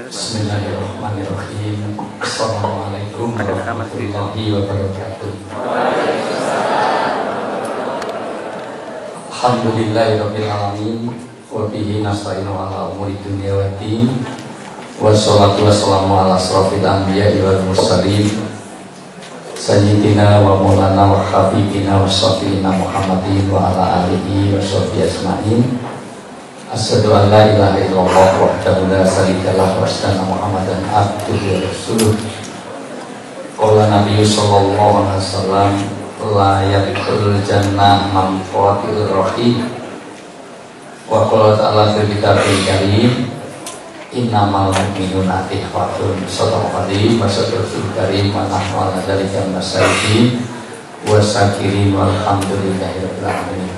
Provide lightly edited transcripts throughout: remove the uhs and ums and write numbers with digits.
Bismillahirrahmanirrahim. Assalamualaikum warahmatullahi wabarakatuh. Alhamdulillahirabbil alamin wa bihi nasta'inu ala umuri dunya waddin. Wassalatu wassalamu ala asrofil anbiya'i wal mursalin sayyidina wa maulana wa habibina wa syafi'ina Muhammadin wa ala alihi wa sahbihi ajma'in. Asyhadu an la ilaha illallah wahdahu la syarikalah wa asyhadu anna Muhammadan abduhu wa rasuluh. Qala Nabi sallallahu alaihi wasallam la yadkhulul jannah man qatil rahim. Wa qala ta'ala fil kitabil karim innamal mu'minuna ikhwatun. Sadaqallahu wa sadaqal karim wa nahnu ala dzalika minasy-syahirin wa syakirin walhamdulillahirabbil alamin.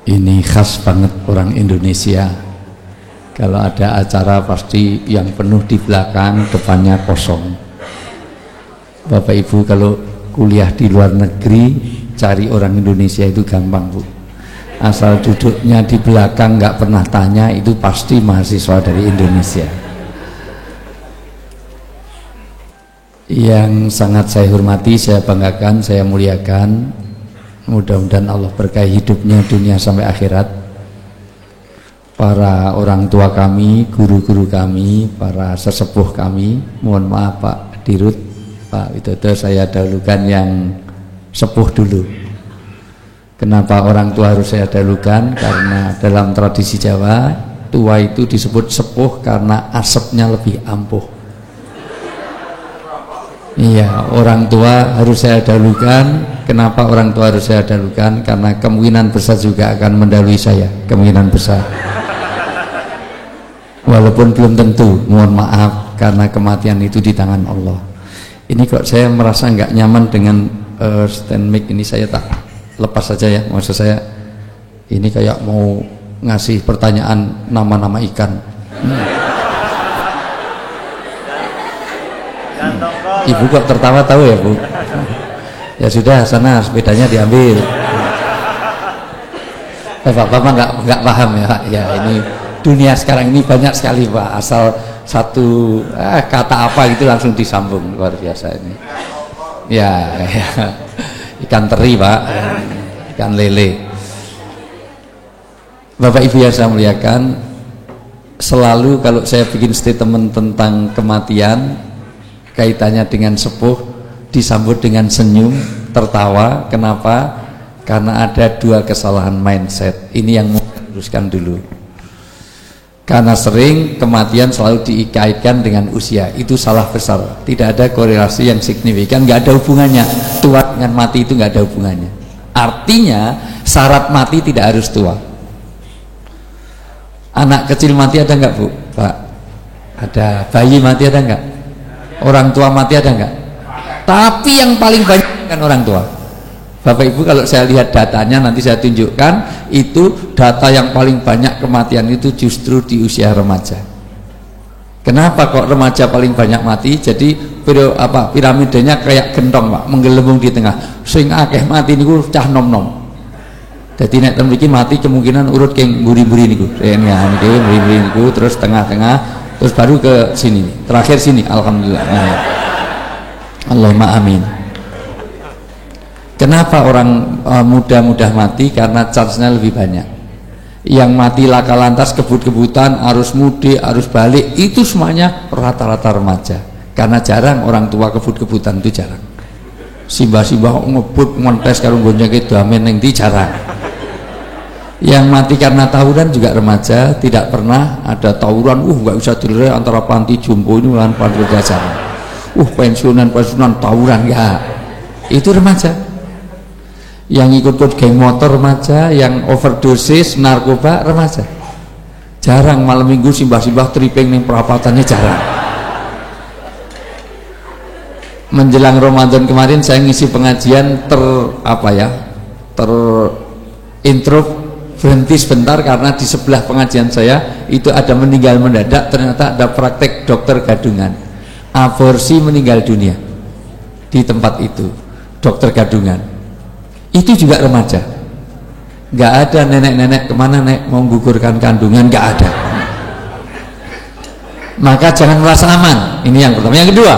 Ini khas banget orang Indonesia. Kalau ada acara pasti yang penuh di belakang, depannya kosong. Bapak Ibu kalau kuliah di luar negeri, cari orang Indonesia itu gampang, Bu. Asal duduknya di belakang nggak pernah tanya, itu pasti mahasiswa dari Indonesia. Yang sangat saya hormati, saya banggakan, saya muliakan, mudah-mudahan Allah berkahi hidupnya dunia sampai akhirat. Para orang tua kami, guru-guru kami, para sesepuh kami, mohon maaf Pak Dirut, Pak Widodo, saya dahulukan yang sepuh dulu. Kenapa orang tua harus saya dahulukan? Karena dalam tradisi Jawa, tua itu disebut sepuh karena asapnya lebih ampuh. Iya, orang tua harus saya dahulukan. Kenapa orang tua harus saya dahulukan? Karena kemungkinan besar juga akan mendahului saya, kemungkinan besar. Walaupun belum tentu, mohon maaf, karena kematian itu di tangan Allah. Ini kok saya merasa nggak nyaman dengan stand mic ini, saya tak lepas saja ya. Maksud saya ini kayak mau ngasih pertanyaan nama-nama ikan. Ibu kok tertawa tahu ya Bu? Ya sudah, sana sepedanya diambil. Bapak-bapak nggak paham ya? Ya ini dunia sekarang ini banyak sekali Pak. Asal satu kata apa gitu langsung disambung, luar biasa ini. Ya, ikan teri Pak, ikan lele. Bapak Ibu yang saya muliakan, selalu kalau saya bikin statement tentang kematian, kaitannya dengan sepuh disambut dengan senyum, tertawa. Kenapa? Karena ada dua kesalahan mindset. Ini yang mau luruskan dulu. Karena sering kematian selalu dikaitkan dengan usia. Itu salah besar. Tidak ada korelasi yang signifikan, nggak ada hubungannya. Tua dengan mati itu nggak ada hubungannya. Artinya syarat mati tidak harus tua. Anak kecil mati ada nggak Bu? Pak? Ada. Bayi mati ada nggak? Orang tua mati ada enggak? Tapi yang paling banyak kan orang tua. Bapak Ibu kalau saya lihat datanya nanti saya tunjukkan, itu data yang paling banyak kematian itu justru di usia remaja. Kenapa kok remaja paling banyak mati? Jadi piramidanya kayak gentong Pak, menggelembung di tengah. Sing akeh mati niku cah nom-nom. Jadi nek ten mriki mati kemungkinan urut keng mburi-mburi niku. Ya niki mburi-mburi niku terus tengah-tengah, terus baru ke sini, terakhir sini, alhamdulillah. Nah, Allahumma amin. Kenapa orang muda-muda mati? Karena chance-nya lebih banyak. Yang mati laka lantas, kebut-kebutan, arus mudik, arus balik, itu semuanya rata-rata remaja. Karena jarang orang tua kebut-kebutan, itu jarang. Simbah-simbah ngebut montes karo gonjake damen ning ndi jarang. Yang mati karena tawuran juga remaja. Tidak pernah ada tawuran nggak bisa dilerai antara panti jompo ini dengan panti jajaran. Pensiunan tawuran ya, itu remaja. Yang ikut geng motor remaja, yang overdosis narkoba remaja. Jarang malam minggu simbah-simbah tripping ning perapatannya jarang. Menjelang Ramadan kemarin saya ngisi pengajian intro, berhenti sebentar karena di sebelah pengajian saya itu ada meninggal mendadak. Ternyata ada praktek dokter gadungan, aborsi meninggal dunia di tempat itu, dokter gadungan. Itu juga remaja. Nggak ada nenek-nenek kemana nek mau gugurkan kandungan, nggak ada. Maka jangan merasa aman. Ini yang pertama. Yang kedua,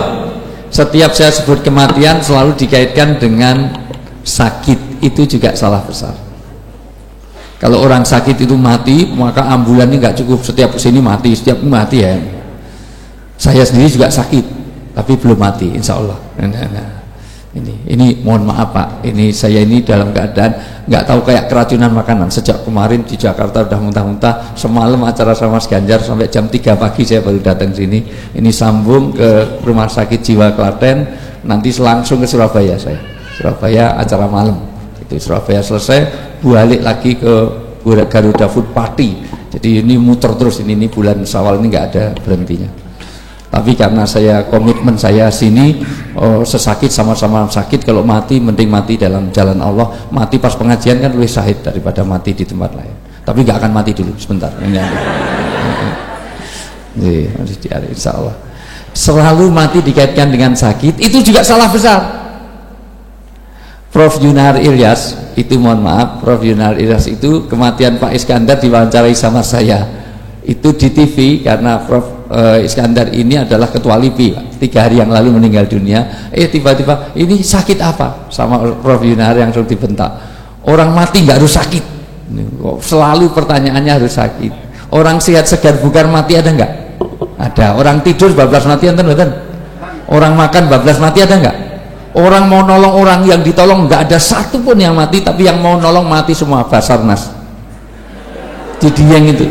setiap saya sebut kematian selalu dikaitkan dengan sakit, itu juga salah besar. Kalau orang sakit itu mati, maka ambulan ini nggak cukup, setiap sini mati, setiap mati ya. Saya sendiri juga sakit, tapi belum mati, insya Allah. Ini mohon maaf Pak, ini saya ini dalam keadaan nggak tahu, kayak keracunan makanan. Sejak kemarin di Jakarta udah muntah-muntah, semalam acara sama Mas Ganjar sampai jam 3 pagi saya baru datang sini. Ini sambung ke Rumah Sakit Jiwa Klaten, nanti langsung ke Surabaya saya. Surabaya acara malam. Itu Surabaya selesai, balik lagi ke Garuda Food Party. Jadi ini muter terus, ini bulan Syawal ini nggak ada berhentinya. Tapi karena saya komitmen saya sini, sesakit sama-sama sakit, kalau mati mending mati dalam jalan Allah. Mati pas pengajian kan lebih syahid daripada mati di tempat lain. Tapi nggak akan mati dulu, sebentar. Insya Allah. Selalu mati dikaitkan dengan sakit, itu juga salah besar. Prof Yunar Ilyas itu, mohon maaf, Prof Yunar Ilyas itu kematian Pak Iskandar diwawancarai sama saya. Itu di TV karena Prof Iskandar ini adalah ketua LIPI, 3 hari yang lalu meninggal dunia. Tiba-tiba ini sakit apa, sama Prof Yunar yang sudah dibentak, orang mati nggak harus sakit, selalu pertanyaannya harus sakit. Orang sehat segar bugar mati ada nggak? Ada. Orang tidur bablas mati enten betul? Orang makan bablas mati ada nggak? Orang mau nolong orang yang ditolong nggak ada satu pun yang mati, tapi yang mau nolong mati semua. Basarnas di Dieng itu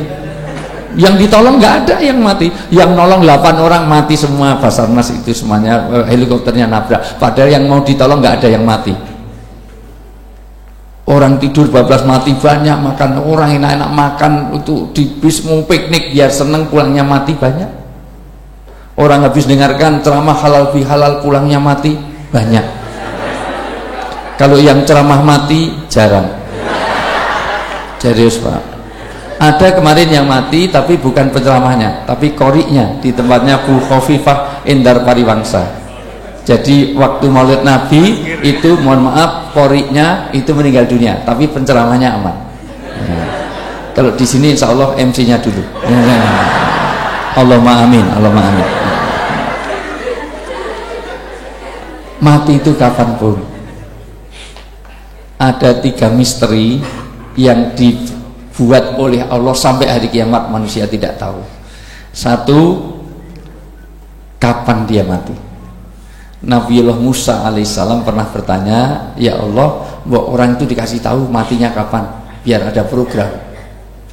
yang ditolong nggak ada yang mati, yang nolong 8 orang mati semua. Basarnas itu semuanya helikopternya nabrak, padahal yang mau ditolong nggak ada yang mati. Orang tidur bablas mati banyak, makan orang enak-enak makan itu di bis mau piknik biar seneng, pulangnya mati banyak. Orang habis dengarkan ceramah halal bihalal pulangnya mati banyak. Kalau yang ceramah mati jarang. Serius Pak. Ada kemarin yang mati tapi bukan penceramahnya, tapi koriknya di tempatnya Bu Khofifah Endar Pariwangsa. Jadi waktu Maulid Nabi itu, mohon maaf, koriknya itu meninggal dunia, tapi penceramahnya aman. Kalau di sini insya Allah MC-nya dulu. Allahumma amin, Allahumma amin. Mati itu kapanpun. Ada 3 misteri yang dibuat oleh Allah sampai hari kiamat manusia tidak tahu. 1, kapan dia mati. Nabiullah Musa alaihissalam pernah bertanya, ya Allah, bahwa orang itu dikasih tahu matinya kapan, biar ada program.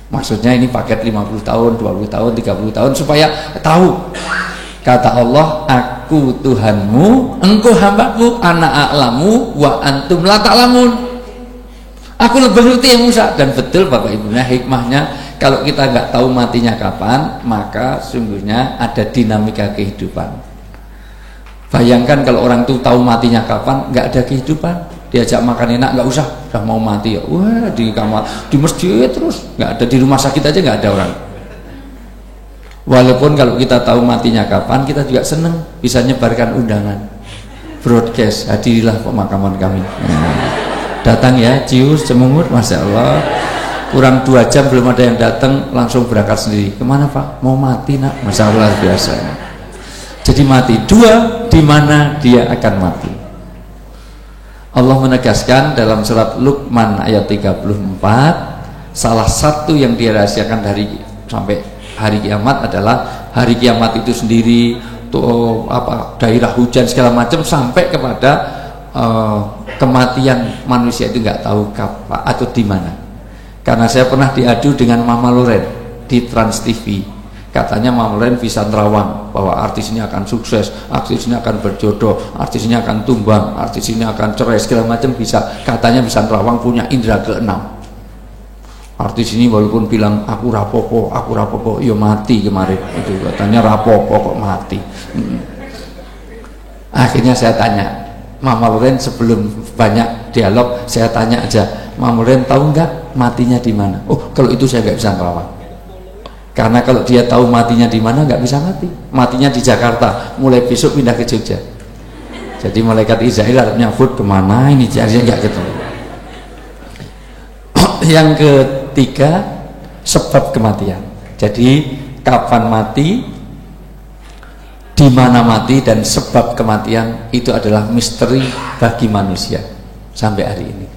Maksudnya ini paket 50 tahun, 20 tahun, 30 tahun supaya tahu. Kata Allah, aku Tuhanmu, engkau hambaku, ana a'lamu wa antum la ta'lamun. Aku lebih ngerti ya Musa. Dan betul Bapak Ibunya, hikmahnya kalau kita nggak tahu matinya kapan, maka sungguhnya ada dinamika kehidupan. Bayangkan kalau orang itu tahu matinya kapan, nggak ada kehidupan. Diajak makan enak, nggak usah, udah mau mati ya, wah di kamar, di masjid terus, nggak ada, di rumah sakit aja nggak ada orang. Walaupun kalau kita tahu matinya kapan, kita juga seneng bisa nyebarkan undangan, broadcast, hadirilah pemakaman kami. Datang ya, cius, cemungut, masya Allah. Kurang 2 jam belum ada yang datang, langsung berangkat sendiri. Kemana Pak? Mau mati nak? Masya Allah biasa. Jadi mati. 2, di mana dia akan mati. Allah menegaskan dalam surat Luqman ayat 34, salah satu yang dirahasiakan dari sampai hari kiamat adalah hari kiamat itu sendiri, tuh daerah hujan segala macam, sampai kepada kematian manusia itu nggak tahu kapan atau di mana. Karena saya pernah diadu dengan Mama Loren di Trans TV, katanya Mama Loren bisa nerawang bahwa artis ini akan sukses, artis ini akan berjodoh, artis ini akan tumbang, artis ini akan cerai segala macam, bisa, katanya bisa nerawang, punya indera ke-6. Artis ini walaupun bilang aku rapopo, yo mati kemarin itu, katanya rapopo kok mati. Akhirnya saya tanya Mama Loren, sebelum banyak dialog saya tanya aja, Mama Loren tahu nggak matinya di mana? Oh, kalau itu saya nggak bisa nerawang, karena kalau dia tahu matinya di mana nggak bisa mati. Matinya di Jakarta, mulai besok pindah ke Jogja. Jadi malaikat Israel harus nyambut kemana ini, jadinya nggak ketemu. Yang ketiga, sebab kematian. Jadi kapan mati, di mana mati, dan sebab kematian itu adalah misteri bagi manusia sampai hari ini.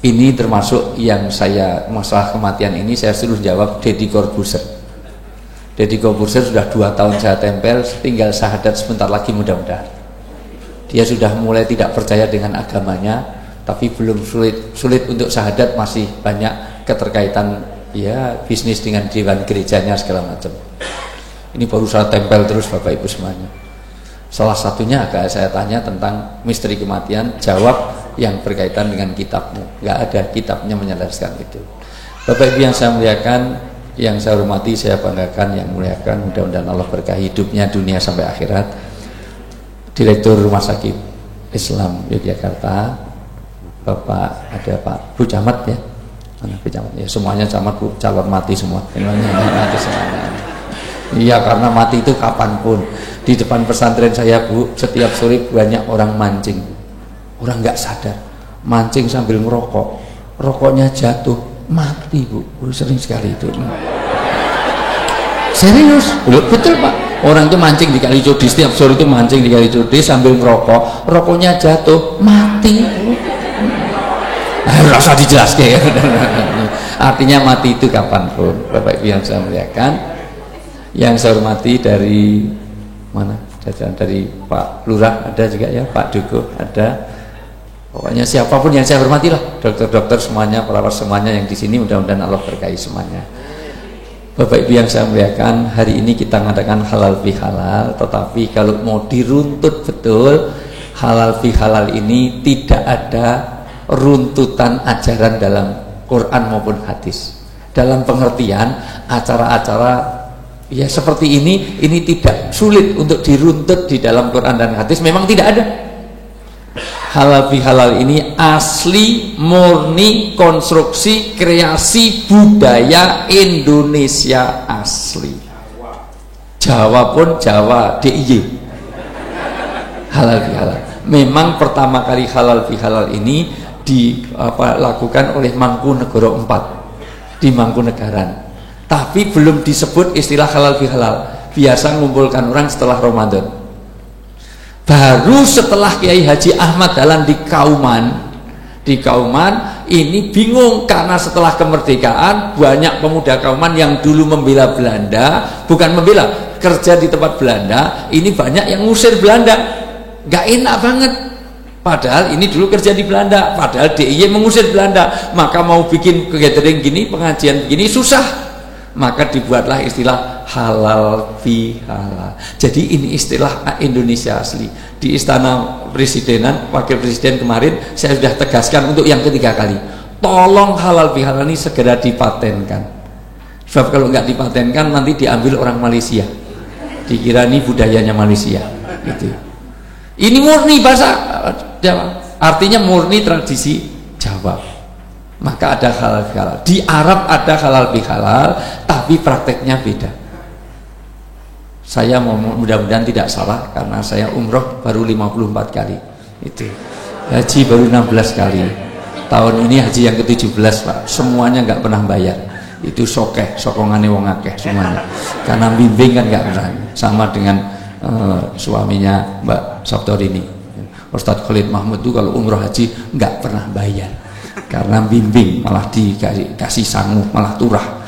Ini termasuk yang saya, masalah kematian ini saya suruh jawab Deddy Corbuzier. Deddy Corbuzier sudah 2 tahun saya tempel, tinggal syahadat sebentar lagi mudah-mudahan. Dia sudah mulai tidak percaya dengan agamanya, tapi belum sulit untuk syahadat, masih banyak keterkaitan ya bisnis dengan dewan gerejanya segala macam. Ini baru saya tempel terus Bapak Ibu semuanya. Salah satunya agak saya tanya tentang misteri kematian, jawab yang berkaitan dengan kitabmu. Nggak ada kitabnya menjelaskan itu. Bapak Ibu yang saya muliakan, yang saya hormati, saya banggakan, yang muliakan, mudah-mudahan Allah berkahi hidupnya dunia sampai akhirat. Direktur Rumah Sakit Islam Yogyakarta, Bapak ada Pak Bu Camat ya, mana Bu Camat ya, semuanya camat Bu, calon mati semua. Mati semuanya. Iya, karena mati itu kapanpun. Di depan pesantren saya Bu, setiap sore banyak orang mancing, orang nggak sadar, mancing sambil ngerokok, rokoknya jatuh, mati Bu. Sering sekali itu. Serius, betul Pak. Orang itu mancing di Kali Cudi, setiap sore itu mancing di Kali Cudi sambil ngerokok, rokoknya jatuh, mati. Rasa dijelaskan. Artinya mati itu kapanpun. Bapak Ibu yang saya muliakan, yang saya hormati, dari mana? Dari Pak Lurah ada juga ya, Pak Dugo ada. Pokoknya siapapun yang saya hormati lah, dokter-dokter semuanya, perawat semuanya yang di sini, mudah-mudahan Allah berkahi semuanya. Bapak Ibu yang saya muliakan, hari ini kita mengadakan halal bihalal, tetapi kalau mau diruntut betul, halal bihalal ini tidak ada runtutan ajaran dalam Quran maupun hadis. Dalam pengertian acara-acara ya seperti ini tidak sulit untuk diruntut di dalam Quran dan hadis, memang tidak ada. Halal bihalal ini asli murni konstruksi kreasi budaya Indonesia asli. Jawa pun Jawa DIY. Halal bihalal. Memang pertama kali halal bihalal ini dilakukan oleh Mangkunegoro IV di Mangkunegaran. Tapi belum disebut istilah halal bihalal. Biasa mengumpulkan orang setelah Ramadan. Baru setelah Kiai Haji Ahmad Dahlan di Kauman ini bingung, karena setelah kemerdekaan banyak pemuda Kauman yang dulu membela Belanda, bukan membela, kerja di tempat Belanda, ini banyak yang ngusir Belanda. Gak enak banget, padahal ini dulu kerja di Belanda, padahal DIY mengusir Belanda, maka mau bikin gathering gini, pengajian begini susah, maka dibuatlah istilah halal bihalal. Jadi ini istilah Indonesia asli. Di Istana Presidenan, Wakil Presiden kemarin saya sudah tegaskan untuk yang ketiga kali, tolong halal bihalal ini segera dipatenkan, sebab kalau nggak dipatenkan nanti diambil orang Malaysia, dikira ini budayanya Malaysia gitu. Ini murni bahasa Jawa, artinya murni tradisi Jawa. Maka ada halal bihalal. Di Arab ada halal bihalal, tapi prakteknya beda. Saya mudah-mudahan tidak salah, karena saya umroh baru 54 kali itu, haji baru 16 kali. Tahun ini haji yang ke-17 Pak, semuanya nggak pernah bayar. Itu sokongannya wong akeh semuanya, karena bimbing kan nggak pernah. Sama dengan suaminya Mbak Sabtorini, Ustadz Khalid Mahmud itu kalau umroh haji nggak pernah bayar, karena bimbing, malah dikasih sangu, malah turah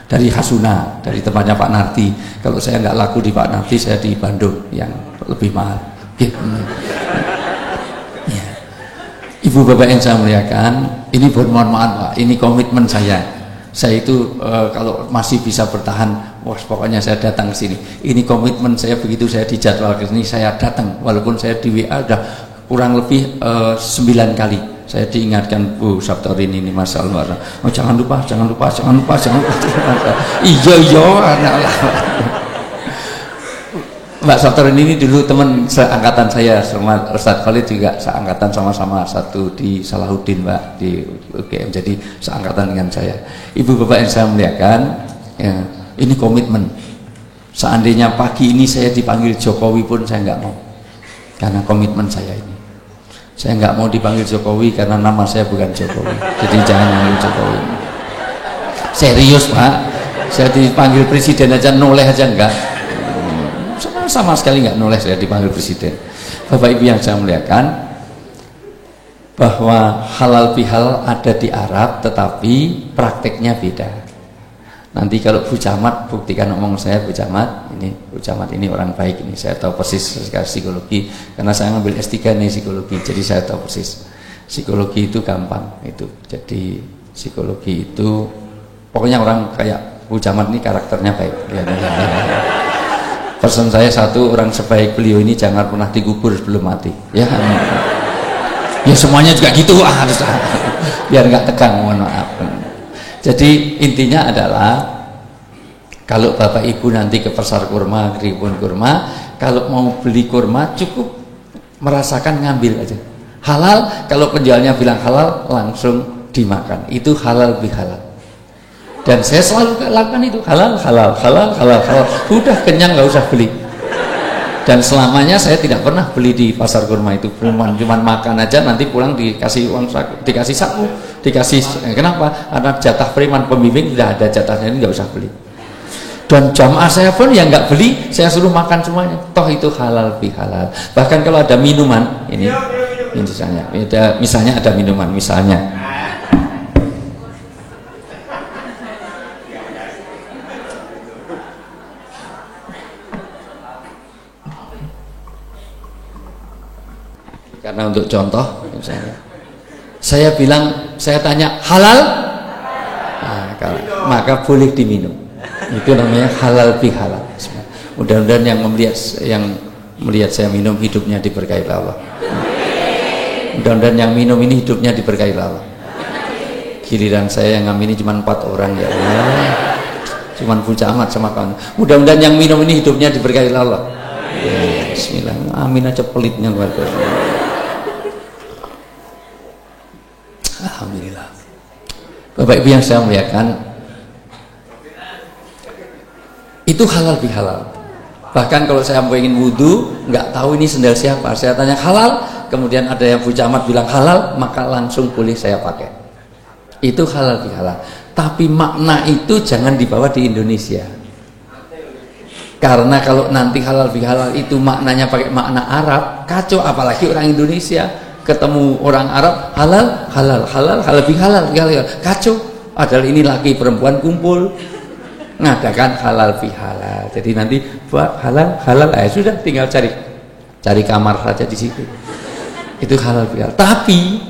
dari Hasuna, dari tempatnya Pak Narti. Kalau saya nggak laku di Pak Narti, saya di Bandung yang lebih mahal. Ya. Ibu bapak yang saya muliakan, ini mohon maaf Pak, ini komitmen saya. Saya itu kalau masih bisa bertahan, wah pokoknya saya datang ke sini. Ini komitmen saya, begitu saya dijadwal ke sini saya datang, walaupun saya di WA udah kurang lebih 9 kali. Saya diingatkan Bu Sabtorini ini masalah. Oh jangan lupa. Iya anak lah. Mbak Sabtorini ini dulu teman seangkatan saya, sama Ustadz Khalid juga seangkatan, sama-sama satu di Salahuddin Mbak, di UGM, jadi seangkatan dengan saya. Ibu bapak yang saya muliakan, ya, ini komitmen. Seandainya pagi ini saya dipanggil Jokowi pun saya nggak mau, karena komitmen saya ini. Saya nggak mau dipanggil Jokowi karena nama saya bukan Jokowi, jadi jangan panggil Jokowi. Serius Pak, saya dipanggil presiden aja noleh aja enggak, sama sekali enggak noleh saya dipanggil presiden. Bapak Ibu yang saya muliakan, bahwa halal bihalal ada di Arab tetapi prakteknya beda. Nanti kalau Bu Camat buktikan omong saya, Bu Camat ini orang baik ini, saya tahu persis psikologi karena saya ngambil S3 nih psikologi, jadi saya tahu persis psikologi itu gampang itu. Jadi psikologi itu pokoknya orang kayak Bu Camat ini karakternya baik. Pesan saya satu, orang sebaik beliau ini jangan pernah dikubur sebelum mati, ya. Ya semuanya juga gitu, harus biar nggak tegang, mohon maaf. Jadi intinya adalah kalau Bapak Ibu nanti ke pasar kurma, ke kebun kurma, kalau mau beli kurma cukup merasakan ngambil aja. Halal, kalau penjualnya bilang halal langsung dimakan, itu halal bihalal. Dan saya selalu lakukan itu, halal, udah kenyang nggak usah beli. Dan selamanya saya tidak pernah beli di pasar kurma itu, cuma makan aja, nanti pulang dikasih uang saku, dikasih saku, kenapa? Karena jatah preman pembimbing tidak ada jatahnya, ini nggak usah beli. Dan jamaah saya pun yang nggak beli, saya suruh makan semuanya, toh itu halal bihalal. Bahkan kalau ada minuman, ini misalnya ada minuman, misalnya karena untuk contoh misalnya saya bilang, saya tanya halal, maka boleh diminum, itu namanya halal bihalal. Mudah-mudahan yang melihat saya minum hidupnya diberkahi Allah, mudah-mudahan yang minum ini hidupnya diberkahi Allah. Giliran saya yang ngamini cuma 4 orang, ya Allah, cuma Bu Camat sama kawan. Mudah-mudahan yang minum ini hidupnya diberkahi Allah. Ya, bismillah, amin aja pelitnya luar biasa. Alhamdulillah. Bapak Ibu yang saya muliakan, itu halal bihalal. Bahkan kalau saya mau ingin wudhu, nggak tahu ini sendal siapa, saya tanya halal, kemudian ada yang Bu Camat bilang halal, maka langsung boleh saya pakai. Itu halal bihalal. Tapi makna itu jangan dibawa di Indonesia, karena kalau nanti halal bihalal itu maknanya pakai makna Arab, kacau. Apalagi orang Indonesia ketemu orang Arab, halal bihalal, kacau. Padahal ini laki perempuan kumpul ngadakan halal bihalal. Jadi nanti buat halal, sudah tinggal cari kamar saja di situ. Itu halal bihalal. Tapi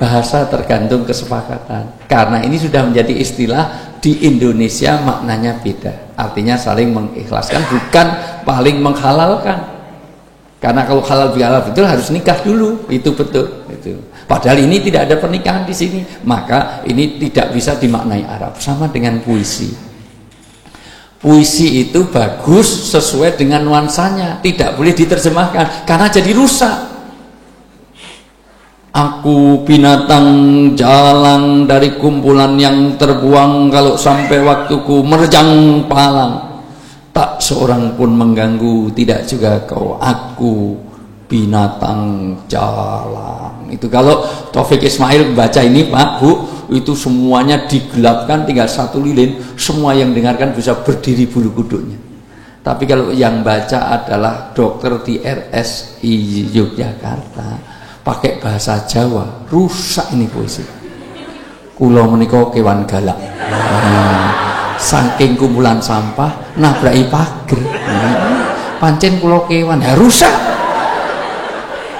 bahasa tergantung kesepakatan. Karena ini sudah menjadi istilah di Indonesia, maknanya beda. Artinya saling mengikhlaskan, bukan paling menghalalkan. Karena kalau halal bihalal betul harus nikah dulu, itu betul. Itu. Padahal ini tidak ada pernikahan di sini, maka ini tidak bisa dimaknai Arab. Sama dengan puisi. Puisi itu bagus sesuai dengan nuansanya, tidak boleh diterjemahkan karena jadi rusak. Aku binatang jalang dari kumpulan yang terbuang, kalau sampai waktuku menerjang palang. Tak seorang pun mengganggu, tidak juga kau, aku binatang jalang. Itu kalau Taufik Ismail baca ini Pak Bu, itu semuanya digelapkan, tinggal 1 lilin, semua yang dengarkan bisa berdiri bulu kuduknya. Tapi kalau yang baca adalah dokter di RSI Yogyakarta, pakai bahasa Jawa, rusak ini puisi. Kula menika kewan galak. Saking kumpulan sampah nabraki pager, pancen kula kewan, ya rusak.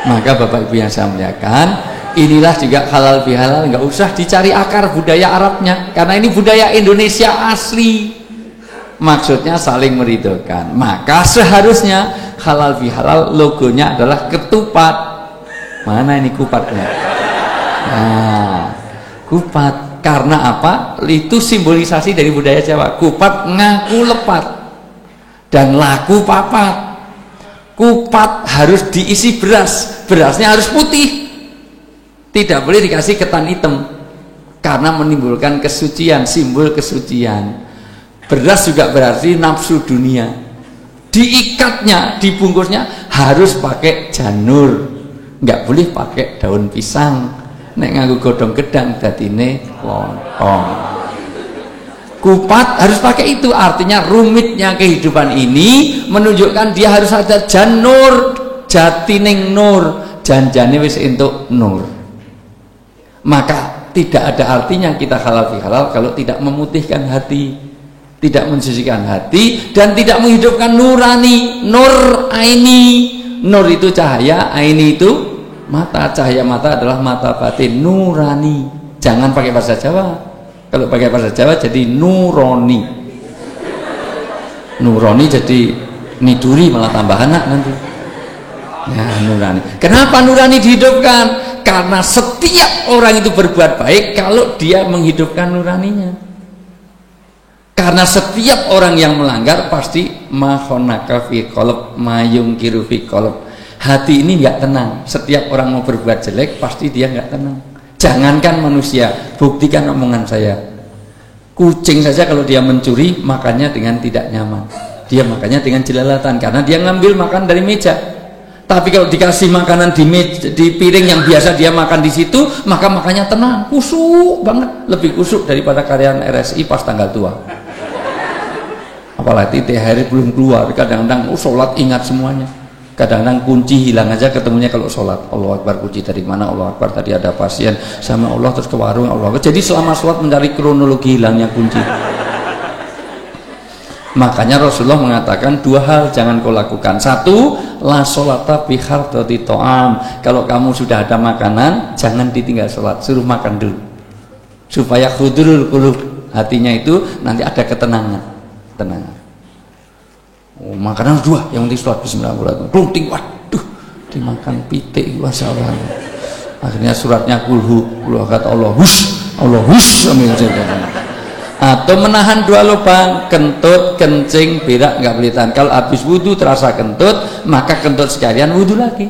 Maka Bapak Ibu yang saya muliakan, inilah juga halal bihalal, nggak usah dicari akar budaya Arabnya, karena ini budaya Indonesia asli. Maksudnya saling meridhokan. Maka seharusnya halal bihalal logonya adalah ketupat. Mana ini kupatnya? Nah, kupat. Karena apa? Itu simbolisasi dari budaya Jawa. Kupat ngaku lepat dan laku papat. Kupat harus diisi beras, berasnya harus putih, tidak boleh dikasih ketan hitam karena menimbulkan kesucian, simbol kesucian. Beras juga berarti nafsu dunia. Diikatnya, dibungkusnya harus pakai janur, nggak boleh pakai daun pisang. Nek nganggo godhong gedang dadine lontong. Kupat harus pakai itu, artinya rumitnya kehidupan ini menunjukkan dia harus ada jan nur, jati ning nur, janjane wis entuk nur. Maka tidak ada artinya kita halal fi halal kalau tidak memutihkan hati, tidak mensucikan hati, dan tidak menghidupkan nurani, nur aini. Nur itu cahaya, aini itu mata. Cahaya mata adalah mata batin, nurani. Jangan pakai bahasa Jawa. Kalau pakai bahasa Jawa jadi nuroni. Nuroni jadi niduri, malah tambah anak nanti. Ya, nurani. Kenapa nurani dihidupkan? Karena setiap orang itu berbuat baik kalau dia menghidupkan nuraninya. Karena setiap orang yang melanggar pasti mahonaka fi qalb mayungkiru fi qalb. Hati ini nggak tenang. Setiap orang mau berbuat jelek pasti dia nggak tenang. Jangankan manusia, buktikan omongan saya. Kucing saja kalau dia mencuri makannya dengan tidak nyaman, dia makannya dengan jelalatan karena dia ngambil makan dari meja. Tapi kalau dikasih makanan di piring yang biasa dia makan di situ, maka makannya tenang, kusuk banget, lebih kusuk daripada karyawan RSI pas tanggal tua. Apalagi THR belum keluar, kadang-kadang sholat ingat semuanya. Kadang-kadang kunci hilang aja ketemunya kalau sholat. Allah Akbar, kunci dari mana? Allah Akbar, tadi ada pasien sama Allah terus ke warung, Allah Akbar. Jadi selama sholat mencari kronologi hilangnya kunci. Makanya Rasulullah mengatakan dua hal jangan kau lakukan. Satu, la sholata bi khardati ta'am. Kalau kamu sudah ada makanan, jangan ditinggal sholat, suruh makan dulu. Supaya khudurul qulub, hatinya itu nanti ada ketenangan. Tenangan. Oh, makanan dua, yang penting sholat bismillahirrahmanirrahim. Bunting, waduh, dimakan pitik, masya Allah. Akhirnya suratnya kulhu, kata Allah hus, atau menahan dua lubang, kentut, kencing, berak nggak boleh tahan. Kalau habis wudhu terasa kentut, maka kentut sekalian wudhu lagi.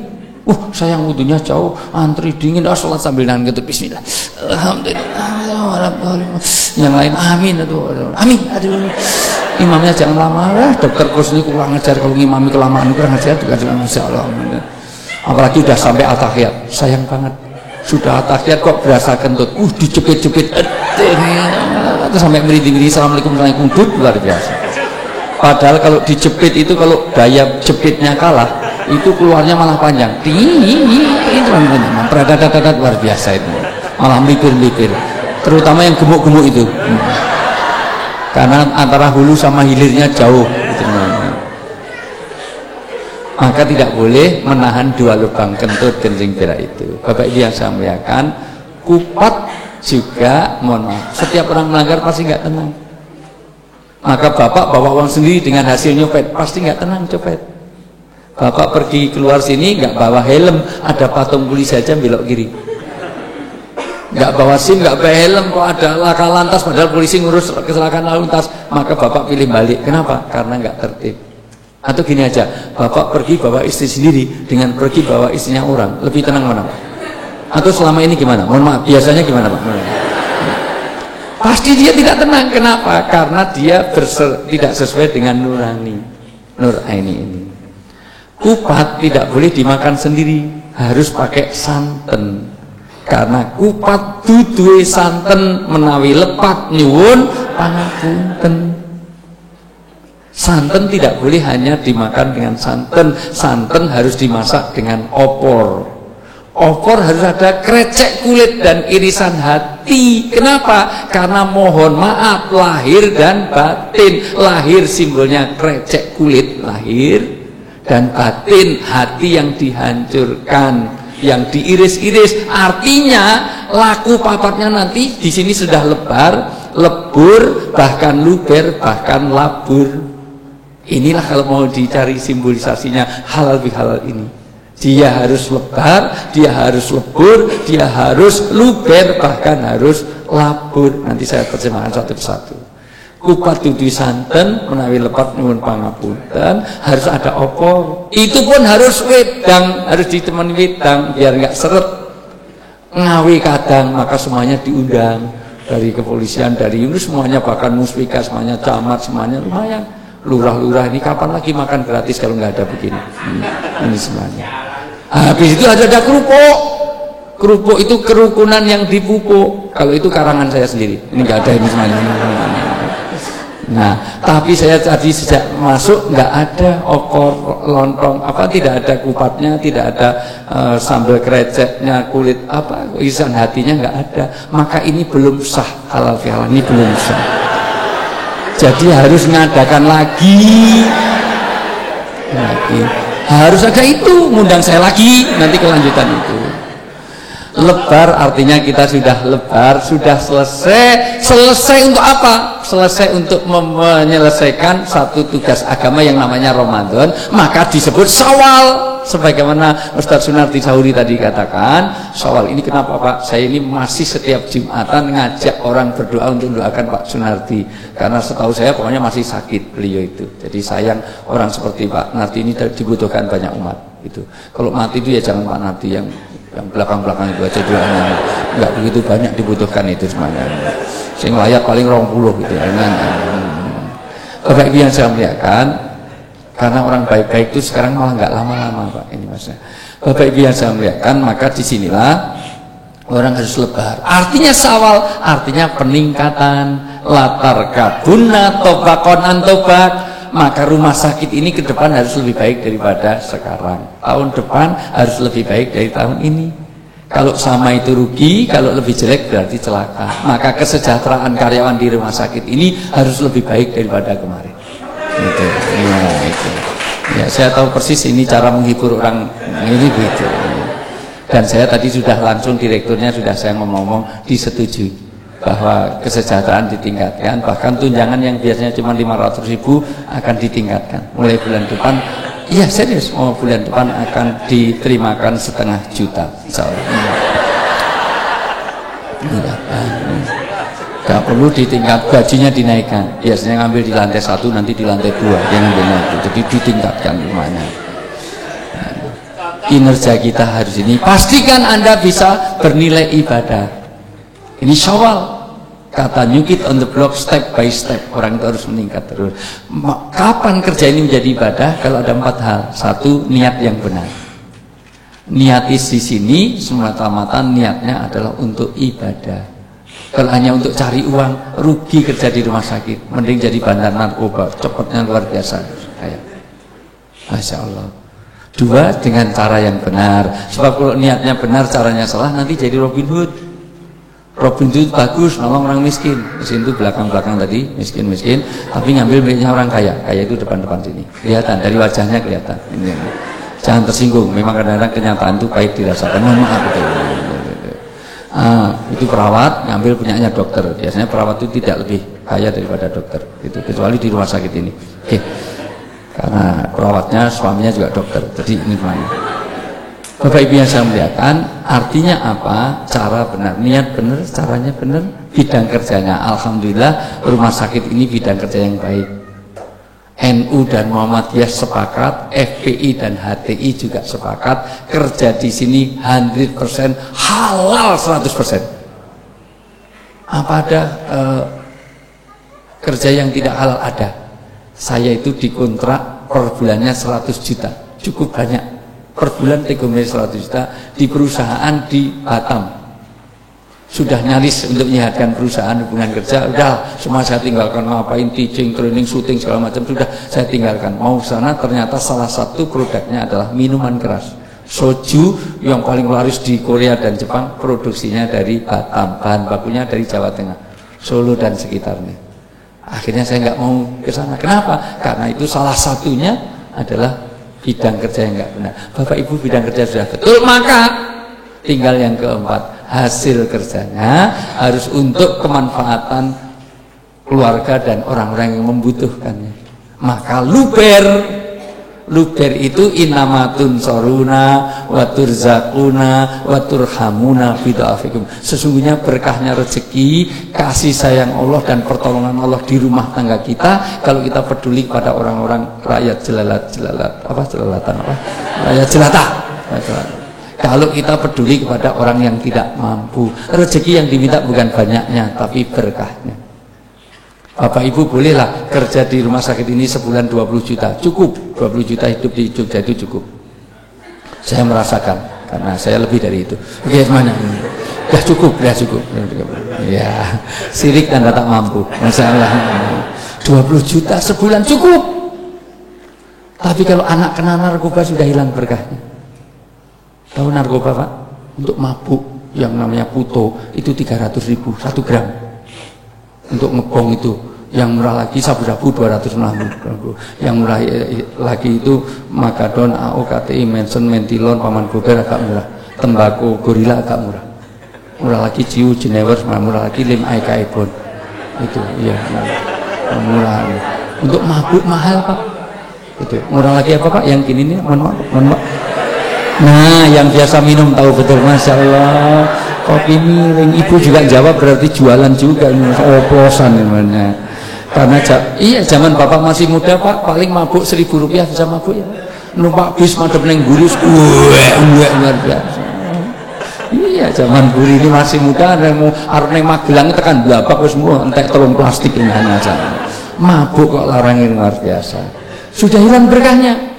Sayang wudhunya jauh, antri dingin, sholat sambil nahan kentut, bismillah, alhamdulillah, yang lain amin, amin, aduh. Imamnya jangan lama, dokter kurs ini kurang ajar, kalau ngimami kelamaan kurang ajar juga insya Allah. Apalagi udah sampai al-tahiyat, sayang banget, sudah al-tahiyat kok berasa kentut, dijepit-jepit, terus sampai merinding-merinding, assalamualaikum warahmatullahi wabarakatuh, luar biasa. Padahal kalau dijepit itu, kalau daya jepitnya kalah, itu keluarnya malah panjang, itu beradad luar biasa itu, malah melipir-melipir, terutama yang gemuk-gemuk itu. Karena antara hulu sama hilirnya jauh gitu. Maka tidak boleh menahan dua lubang kentut, kencing, berak itu. Bapak Ibu yang saya muliakan, kupat juga mohon maaf, setiap orang melanggar pasti nggak tenang. Maka bapak bawa uang sendiri dengan hasil nyopet, pasti nggak tenang copet. Bapak pergi keluar sini nggak bawa helm, ada patung polisi aja belok kiri. Nggak bawa SIM, nggak bawa helm, kok ada laka lantas, padahal polisi ngurus kecelakaan lalu lintas, maka bapak pilih balik. Kenapa? Karena nggak tertib. Atau gini aja, bapak pergi bawa istri sendiri dengan pergi bawa istrinya orang, lebih tenang mana Pak? Atau selama ini gimana? Mohon maaf, biasanya gimana Pak? Pasti dia tidak tenang. Kenapa? Karena dia tidak sesuai dengan nurani, nur aini ini. Kupat tidak boleh dimakan sendiri, harus pakai santan. Karena kupat duduhe santen menawi lepat nyuwun pangapunten. Santen tidak boleh hanya dimakan dengan santen, santen harus dimasak dengan opor. Opor harus ada krecek kulit dan irisan hati. Kenapa? Karena mohon maaf, lahir dan batin. Lahir simbolnya krecek kulit, lahir, dan batin hati yang dihancurkan, yang diiris-iris. Artinya laku papatnya nanti di sini sudah lebar, lebur, bahkan luber, bahkan labur. Inilah kalau mau dicari simbolisasinya halal bihalal ini. Dia harus lebar, dia harus lebur, dia harus luber, bahkan harus labur. Nanti saya terjemahkan satu persatu. Kupat dudu santen menawi lepat nyuwun pangapunten, harus ada opor. Itu pun harus wedang, harus ditemani wedang biar nggak seret. Ngawi kadang, maka semuanya diundang dari kepolisian, dari Yunus semuanya, bahkan muspika semuanya, camat semuanya, lumayan. Lurah-lurah ini kapan lagi makan gratis kalau nggak ada begini? Ini semuanya. Habis itu ada kerupuk. Kerupuk itu kerukunan yang dipupuk. Kalau itu karangan saya sendiri. Ini nggak ada ini semuanya. Nah, tapi saya tadi sejak masuk nggak ada opor, lontong, apa, tidak ada kupatnya, tidak ada sambal kreceknya, kulit apa, irisan hatinya nggak ada. Maka ini belum sah, halal fihalal ini belum sah. Jadi harus ngadakan lagi. Harus ada itu, ngundang saya lagi nanti kelanjutan itu. Lebar artinya kita sudah lebar, sudah selesai untuk apa? Selesai untuk menyelesaikan satu tugas agama yang namanya Ramadan, maka disebut Syawal. Sebagaimana Ustaz Sunarti Sahuri tadi katakan, Syawal ini kenapa Pak? Saya ini masih setiap Jumatan ngajak orang berdoa untuk mendoakan Pak Sunarti, karena setahu saya pokoknya masih sakit beliau itu. Jadi sayang orang seperti Pak Narti ini dibutuhkan banyak umat itu. Kalau mati itu ya jangan Pak Narti yang belakang-belakang itu aja doanya, nggak begitu banyak dibutuhkan itu semuanya. Sing layak paling 20 gitu ya. Bapak Ibu yang saya muliakan, karena orang baik-baik itu sekarang malah nggak lama-lama Pak ini Mas. Bapak Ibu yang saya muliakan, maka disinilah orang harus lebar. Artinya Syawal, artinya peningkatan. Latar kabuna tobakon antobak. Maka rumah sakit ini ke depan harus lebih baik daripada sekarang. Tahun depan harus lebih baik dari tahun ini. Kalau sama itu rugi, kalau lebih jelek berarti celaka. Maka kesejahteraan karyawan di rumah sakit ini harus lebih baik daripada kemarin. Gitu. Ya, itu. Ya, saya tahu persis ini cara menghibur orang ini begitu. Dan saya tadi sudah langsung direkturnya sudah saya ngomong-ngomong disetujui bahwa kesejahteraan ditingkatkan, bahkan tunjangan yang biasanya cuma 500.000 akan ditingkatkan mulai bulan depan. Iya serius, bulan depan akan diterimakan 500.000 insyaallah. Gak perlu ditingkat, gajinya dinaikkan. Biasanya ngambil di lantai 1, nanti di lantai 2 dia ngambilnya itu, jadi ditingkatkan rumahnya. Kinerja kita harus ini, pastikan Anda bisa bernilai ibadah. Ini Syawal, kata new kid on the block, step by step. Orang itu harus meningkat terus. Kapan kerja ini menjadi ibadah? Kalau ada 4 hal. 1, niat yang benar. Niat di sini semata-mata niatnya adalah untuk ibadah. Kalau hanya untuk cari uang, rugi kerja di rumah sakit. Mending jadi bandar narkoba, cepatnya luar biasa. Kayak Masya Allah. 2, dengan cara yang benar. Sebab kalau niatnya benar, caranya salah, nanti jadi Robin Hood. Robin Hood bagus, nolong orang miskin. Miskin itu belakang-belakang tadi, miskin-miskin, tapi ngambil miliknya orang kaya. Kaya itu depan-depan sini. Kelihatan, dari wajahnya kelihatan. Ini. Jangan tersinggung, memang kadang-kadang kenyataan itu pahit dirasakan. Mohon maaf itu. Itu perawat, ngambil punyanya dokter. Biasanya perawat itu tidak lebih kaya daripada dokter. Itu kecuali di rumah sakit ini. Oke. Karena perawatnya, suaminya juga dokter. Jadi ini mana? Bapak Ibu yang saya muliakan, artinya apa? Cara benar, niat benar, caranya benar, bidang kerjanya. Alhamdulillah rumah sakit ini bidang kerja yang baik. NU dan Muhammadiyah sepakat, FPI dan HTI juga sepakat, kerja di sini 100% halal 100%. Apa ada kerja yang tidak halal? Ada. Saya itu dikontrak per bulannya 100 juta, cukup banyak. Per bulan tegomnya 100 juta di perusahaan di Batam. Sudah nyaris untuk menyehatkan perusahaan hubungan kerja, udah semua saya tinggalkan, ngapain teaching, training, syuting segala macam sudah saya tinggalkan. Mau sana ternyata salah satu produknya adalah minuman keras. Soju yang paling laris di Korea dan Jepang produksinya dari Batam, bahan bakunya dari Jawa Tengah, Solo dan sekitarnya. Akhirnya saya nggak mau ke sana. Kenapa? Karena itu salah satunya adalah bidang kerja yang nggak benar. Bapak Ibu bidang kerja sudah betul, maka tinggal yang keempat, hasil kerjanya harus untuk kemanfaatan keluarga dan orang-orang yang membutuhkannya. Maka luber itu inamatun soruna waturzakuna waturhamuna bida'afikum. Sesungguhnya berkahnya rezeki, kasih sayang Allah dan pertolongan Allah di rumah tangga kita kalau kita peduli pada orang-orang rakyat rakyat jelata. Kalau kita peduli kepada orang yang tidak mampu, rezeki yang diminta bukan banyaknya tapi berkahnya. Bapak Ibu bolehlah kerja di rumah sakit ini sebulan 20 juta, cukup. 20 juta hidup di Jogja itu cukup. Saya merasakan, karena saya lebih dari itu. Oke, mana? Sudah cukup. Ya, sirik dan tak mampu. Masalah. 20 juta sebulan cukup. Tapi kalau anak kena narkoba sudah hilang berkahnya. Tahu narkoba Pak? Untuk mabuk yang namanya puto itu 300.000 1 gram. Untuk ngebong itu yang murah lagi sabu-sabu 290. Yang murah lagi itu Makadon, AO, KTI, Manson, Mentilon, Paman Gober agak murah. Tembakau Gorilla agak murah. Murah lagi Ciu, Jenever, murah lagi Lim Aika Ebon. Itu iya murah. Untuk mabuk mahal Pak. Itu murah lagi apa Pak? Yang gini nih, mohon maaf. Nah, yang biasa minum tahu betul, Masya Allah. Kopi miring, ibu juga jawab berarti jualan juga ini, oplosan namanya. Karena iya zaman bapak masih muda Pak, paling mabuk 1.000 rupiah bisa mabuk ya. Numpak bis madep neng Gurus, luar biasa. Iya zaman Guri ini masih muda, ada mau arep neng Magelang tekan blapak wis semua entek telung plastik ini hanya saja. Mabuk kok larangin luar biasa. Sudah hilang berkahnya.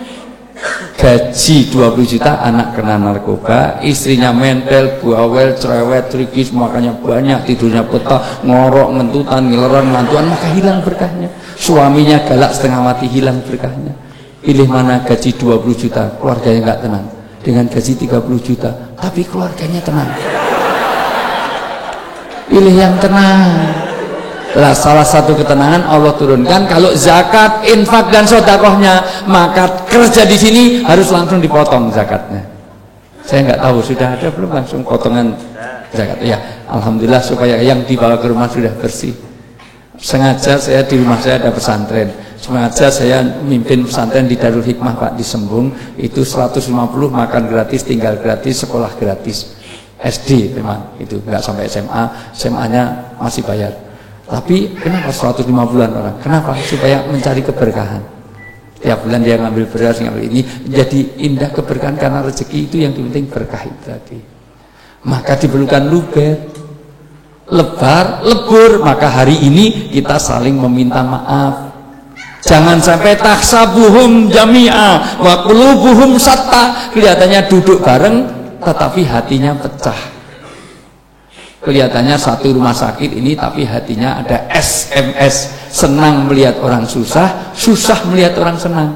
Gaji 20 juta, anak kena narkoba, istrinya mentel, bawel, cerewet, trikis, makanya banyak, tidurnya petah, ngorok, ngentutan, ngileran, ngantuan, maka hilang berkahnya. Suaminya galak setengah mati, hilang berkahnya. Pilih mana gaji 20 juta, keluarganya nggak tenang. Dengan gaji 30 juta, tapi keluarganya tenang. Pilih yang tenang. Lah salah satu ketenangan Allah turunkan kalau zakat, infak dan sodakohnya, maka kerja di sini harus langsung dipotong zakatnya. Saya nggak tahu sudah ada belum langsung potongan zakat. Ya, alhamdulillah supaya yang dibawa ke rumah sudah bersih. Sengaja saya di rumah saya ada pesantren. Sengaja saya mimpin pesantren di Darul Hikmah Pak di Sembung. Itu 150 makan gratis, tinggal gratis, sekolah gratis. SD memang itu nggak sampai SMA. SMA-nya masih bayar. Tapi kenapa 150-an orang? Kenapa? Supaya mencari keberkahan. Tiap bulan dia ngambil beras, ngambil ini, jadi indah keberkahan karena rezeki itu yang penting berkah itu tadi. Maka diperlukan luber, lebar, lebur. Maka hari ini kita saling meminta maaf. Jangan sampai taksabuhum jami'a wa qulubuhum satta. Kelihatannya duduk bareng, tetapi hatinya pecah. Kelihatannya satu rumah sakit ini tapi hatinya ada SMS, senang melihat orang susah, susah melihat orang senang.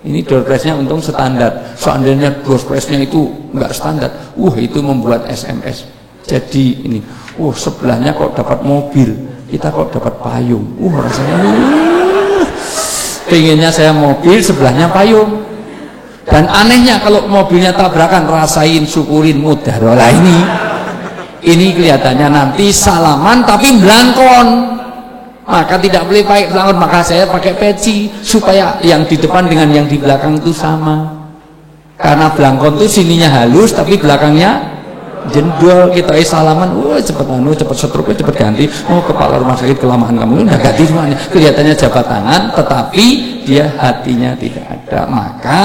Ini door prize-nya untung standar. Seandainya door prize-nya itu enggak standar, itu membuat SMS. Jadi ini, sebelahnya kok dapat mobil, kita kok dapat payung. Rasanya pengennya saya mobil, sebelahnya payung. Dan anehnya kalau mobilnya tabrakan, rasain, syukurin, mudarolah ini kelihatannya nanti salaman tapi belangkon, maka tidak boleh pakai belangkon, maka saya pakai peci supaya yang di depan dengan yang di belakang itu sama. Karena belangkon itu sininya halus tapi belakangnya jendol. Kita salaman, cepet stroke, cepet ganti. Kepala rumah sakit kelamaan kamu udah ganti semuanya. Kelihatannya jabat tangan tetapi dia hatinya tidak ada. Maka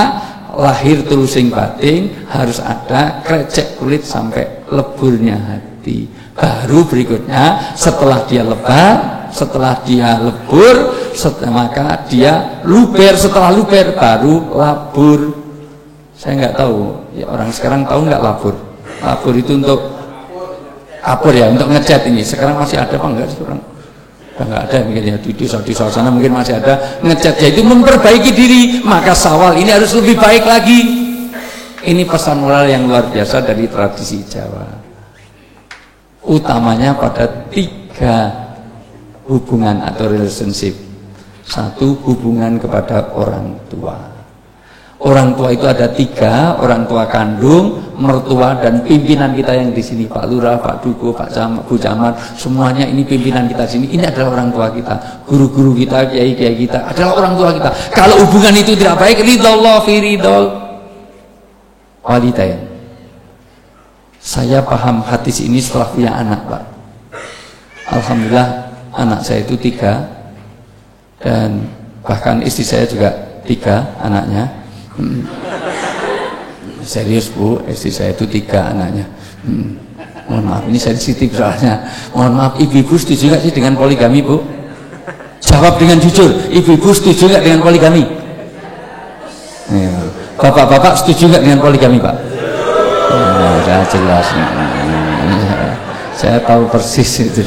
lahir tulusing bating harus ada krecek kulit sampai leburnya hati. Baru berikutnya setelah dia lebar, setelah dia lebur, maka dia luber. Setelah luber baru labur. Saya nggak tahu ya, orang sekarang tahu nggak labur? Labur itu untuk apur ya, untuk ngecat ini. Sekarang masih ada apa enggak sih orang? Nggak ada mungkin ya, di sana mungkin masih ada ngecat, yaitu memperbaiki diri. Maka Syawal ini harus lebih baik lagi. Ini pesan moral yang luar biasa dari tradisi Jawa, utamanya pada 3 hubungan atau relationship. 1, hubungan kepada orang tua. Orang tua itu ada 3, orang tua kandung, mertua, dan pimpinan kita yang di sini, Pak Lurah, Pak Duko, Pak Camat, Bu Camat, semuanya ini pimpinan kita di sini. Ini adalah orang tua kita, guru-guru kita, kiai-kiai kita adalah orang tua kita. Kalau hubungan itu tidak baik, ridallah fi ridal walidain. Saya paham hadis ini setelah punya anak, Pak. Alhamdulillah anak saya itu 3, dan bahkan istri saya juga 3 anaknya. Serius Bu, istri saya itu 3 anaknya. Mohon maaf, ini sensitif soalnya. Mohon maaf, ibu-ibu setuju nggak sih dengan poligami Bu? Jawab dengan jujur, ibu-ibu setuju nggak dengan poligami? Bapak-bapak setuju nggak dengan poligami Pak? Sudah jelas. Saya tahu persis itu.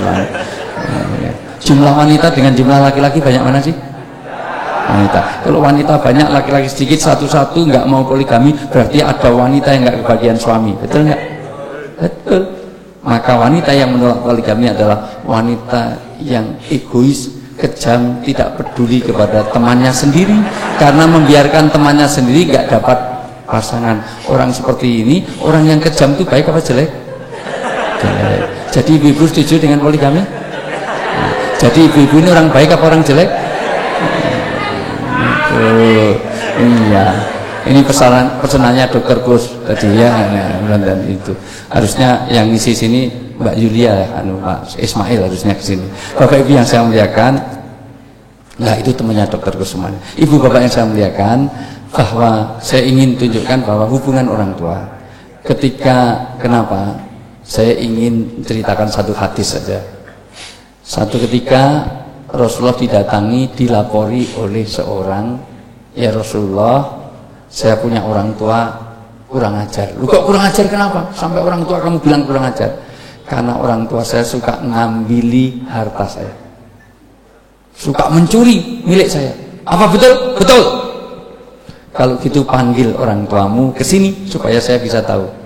Jumlah wanita dengan jumlah laki-laki banyak mana sih? Wanita. Kalau wanita banyak, laki-laki sedikit, satu-satu nggak mau poligami, berarti ada wanita yang nggak kebagian suami. Betul nggak? Betul. Maka wanita yang menolak poligami adalah wanita yang egois, kejam, tidak peduli kepada temannya sendiri, karena membiarkan temannya sendiri nggak dapat pasangan. Orang seperti ini, orang yang kejam itu baik apa jelek? Jelek. Jadi ibu-ibu setuju dengan poligami? Jadi ibu-ibu ini orang baik apa orang jelek? Iya, ini pesanannya Dokter Gus tadi ya, dan itu harusnya yang ngisi sini Mbak Yulia, Pak Ismail harusnya ke sini. Bapak Ibu yang saya muliakan, nah itu temannya Dokter Gus semuanya. Ibu Bapak yang saya muliakan, bahwa saya ingin tunjukkan bahwa hubungan orang tua. Ketika kenapa saya ingin ceritakan satu hadis saja. Satu ketika Rasulullah didatangi, dilapori oleh seorang, ya Rasulullah, saya punya orang tua kurang ajar. Lu kok kurang ajar kenapa? Sampai orang tua kamu bilang kurang ajar? Karena orang tua saya suka ngambili harta saya, suka mencuri milik saya. Apa betul? Betul. Kalau gitu panggil orang tuamu ke sini supaya saya bisa tahu.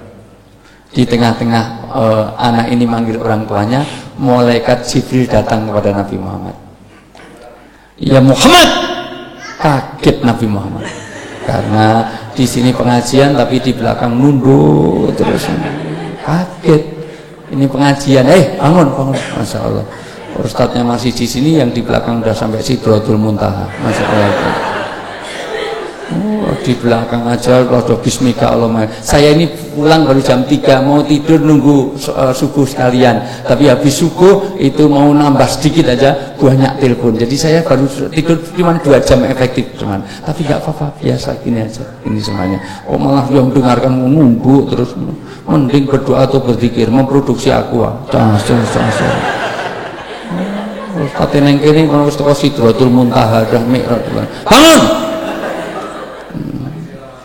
Di tengah-tengah anak ini manggil orang tuanya, malaikat Jibril datang kepada Nabi Muhammad. Ya Muhammad, kaget Nabi Muhammad karena di sini pengajian tapi di belakang nunduk terus, kaget. Ini pengajian, bangun, masya Allah. Ustadznya masih di sini, yang di belakang udah sampai Sidratul Muntaha, masya Allah. Di belakang aja kalau bismika Allahumma. Saya ini pulang baru jam 3, mau tidur nunggu subuh sekalian, tapi habis subuh itu mau nambah sedikit aja banyak telepon, jadi saya baru tidur cuma 2 jam efektif teman. Tapi nggak apa-apa, biasa gini aja ini semuanya. Malah yang dengarkan nunggu terus, mending berdoa atau berzikir, memproduksi aqua. Kata neng kene kalau Sidratul Muntaha dah mi'raj. Bangun.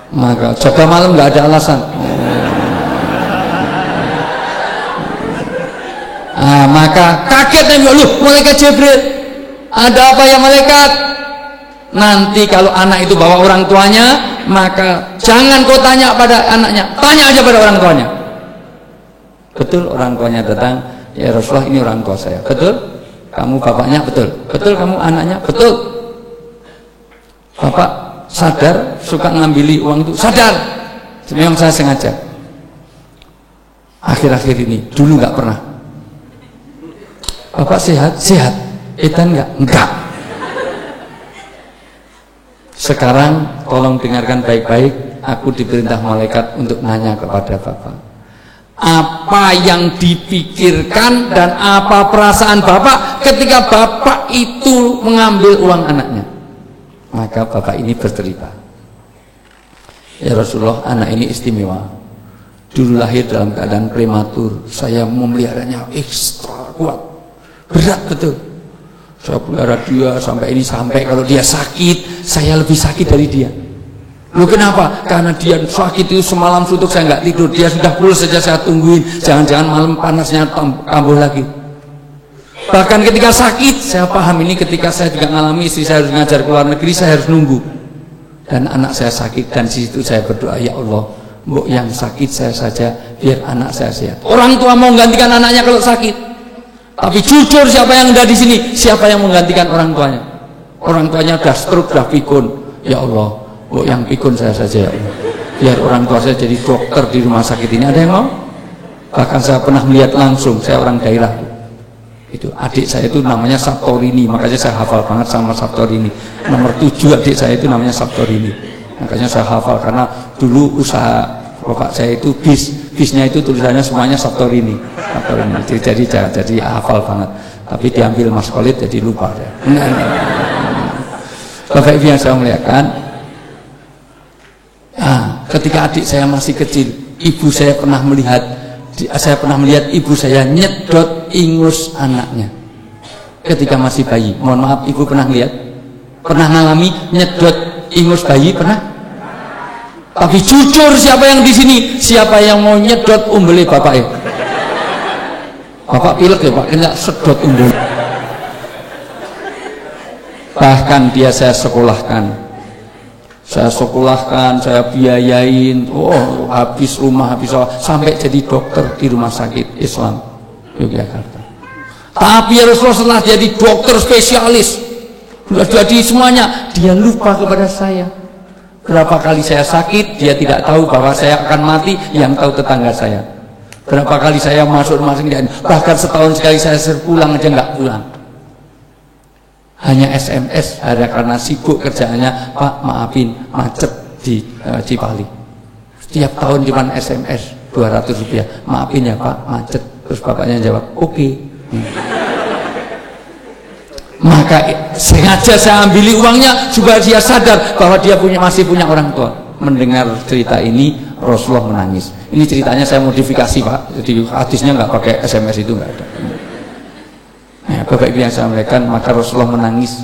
Maka jaga malam nggak ada alasan. Maka kaget Nabi, loh malaikat Jibril, ada apa ya malaikat? Nanti kalau anak itu bawa orang tuanya, maka jangan kau tanya pada anaknya, tanya aja pada orang tuanya. Betul orang tuanya datang, ya Rasulullah ini orang tua saya. Betul? Kamu bapaknya? Betul. Betul kamu anaknya? Betul. Bapak sadar suka ngambili uang itu? Sadar. Memang saya sengaja. Akhir-akhir ini, dulu nggak pernah. Bapak sehat? Sehat. Edan nggak? Enggak. Sekarang tolong dengarkan baik-baik. Aku diperintah malaikat untuk nanya kepada Bapak, apa yang dipikirkan dan apa perasaan Bapak ketika Bapak itu mengambil uang anaknya? Maka Bapak ini bercerita, ya Rasulullah, anak ini istimewa. Dulu lahir dalam keadaan prematur, saya memeliharanya ekstra kuat, berat betul. Saya pelihara dia sampai ini, sampai kalau dia sakit, saya lebih sakit dari dia. Loh kenapa? Karena dia sakit itu semalam suntuk saya nggak tidur, dia sudah pulang saja saya tungguin, jangan-jangan malam panasnya kambuh lagi. Bahkan ketika sakit, saya paham ini ketika saya juga mengalami, istri saya harus ngajar ke luar negeri, saya harus nunggu. Dan anak saya sakit, dan di situ saya berdoa, ya Allah, mbok yang sakit saya saja, biar anak saya sehat. Orang tua mau menggantikan anaknya kalau sakit. Tapi jujur siapa yang ada di sini? Siapa yang menggantikan orang tuanya? Orang tuanya sudah stroke, sudah pikun. Ya Allah, mbok yang pikun saya saja ya Allah. Biar orang tua saya jadi dokter di rumah sakit ini. Ada yang mau? Bahkan saya pernah melihat langsung, saya orang daerah. Itu adik saya itu namanya Sabtorini, makanya saya hafal banget sama Sabtorini. Nomor 7 adik saya itu namanya Sabtorini, makanya saya hafal karena dulu usaha bapak saya itu bisnya itu tulisannya semuanya Sabtorini. Jadi hafal banget, tapi diambil Mas Khalid jadi lupa ya. Bapak Ibu yang saya muliakan, ketika adik saya masih kecil, ibu saya pernah melihat ibu saya nyedot ingus anaknya ketika masih bayi. Mohon maaf, ibu pernah lihat? Pernah ngalami nyedot ingus bayi? Pernah? Tapi jujur siapa yang di sini? Siapa yang mau nyedot umbele bapak ya? Bapak pilek ya Pak, kena sedot umbel. Bahkan dia saya sekolahkan, saya biayain, habis rumah, habis sampai jadi dokter di rumah sakit Islam Yogyakarta. Tapi Rasulullah setelah jadi dokter spesialis, sudah jadi semuanya, dia lupa kepada saya. Berapa kali saya sakit, dia tidak tahu bahwa saya akan mati, yang tahu tetangga saya. Berapa kali saya masuk rumah sakit, bahkan setahun sekali saya pulang aja nggak pulang. Hanya SMS, karena sibuk kerjaannya, Pak maafin macet di Cipali. Setiap tahun cuma SMS 200 rupiah, maafin ya Pak macet. Terus bapaknya jawab oke. Maka sengaja saya ambil uangnya supaya dia sadar bahwa dia masih punya orang tua. Mendengar cerita ini Rasulullah menangis. Ini ceritanya saya modifikasi Pak, jadi hadisnya nggak pakai SMS, itu nggak ada. Nah, Bapak Ibu yang saya muliakan, maka Rasulullah menangis.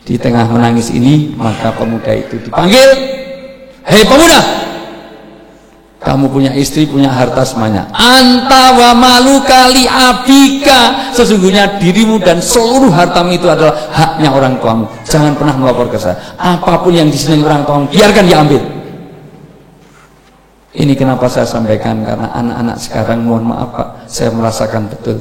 Di tengah menangis ini, maka pemuda itu dipanggil, hei pemuda, kamu punya istri, punya harta semuanya. Anta wa maluka li abika, sesungguhnya dirimu dan seluruh hartamu itu adalah haknya orang tuamu. Jangan pernah melapor ke saya. Apapun yang disenangi orang tuamu, biarkan dia ambil. Ini kenapa saya sampaikan, karena anak-anak sekarang, mohon maaf Pak, saya merasakan betul.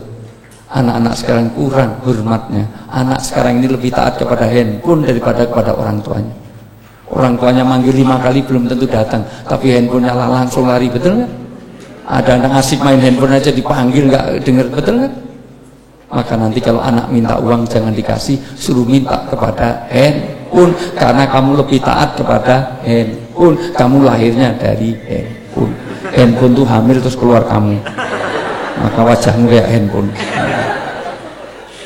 Anak-anak sekarang kurang hormatnya. Anak sekarang ini lebih taat kepada handphone daripada kepada orang tuanya. Orang tuanya manggil 5 kali belum tentu datang, tapi handphonenya langsung lari, betul nggak? Ada anak asik main handphone aja dipanggil nggak dengar, betul nggak? Maka nanti kalau anak minta uang jangan dikasih, suruh minta kepada handphone, karena kamu lebih taat kepada handphone. Kamu lahirnya dari handphone. Handphone tuh hamil terus keluar kamu, maka wajahmu kayak handphone.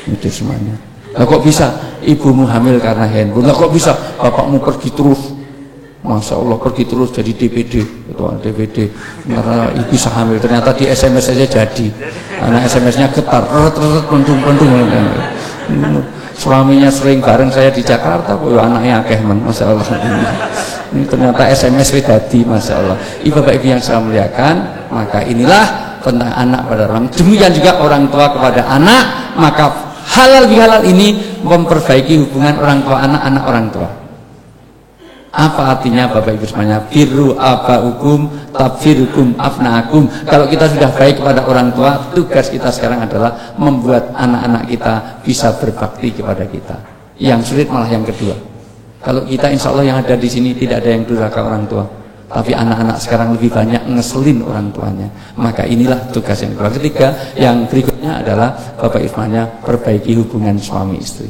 Itu semuanya. Lah kok bisa ibumu hamil karena handphone? Lah kok bisa bapakmu pergi terus? Masya Allah, pergi terus jadi DVD, itu DVD. Karena ibu bisa hamil, ternyata di SMS saja jadi. Karena SMS-nya getar, pentung. Suaminya sering bareng saya di Jakarta, anaknya akeh men, Masya Allah. Ini ternyata SMS jadi, Masya Allah. Bapak Ibu yang saya muliakan, maka inilah tentang anak pada orang. Demikian juga orang tua kepada anak, maka halal bihalal ini memperbaiki hubungan orang tua anak, anak orang tua. Apa artinya Bapak Ibu semuanya? Birru abaukum tabfirukum afnaakum. Kalau kita sudah baik kepada orang tua, tugas kita sekarang adalah membuat anak-anak kita bisa berbakti kepada kita. Yang sulit malah yang kedua. Kalau kita insya Allah yang ada di sini tidak ada yang durhaka orang tua, tapi anak-anak sekarang lebih banyak ngeselin orang tuanya. Maka inilah tugas yang kedua. Ketiga, yang berikutnya adalah Bapak Ibu semuanya, perbaiki hubungan suami istri.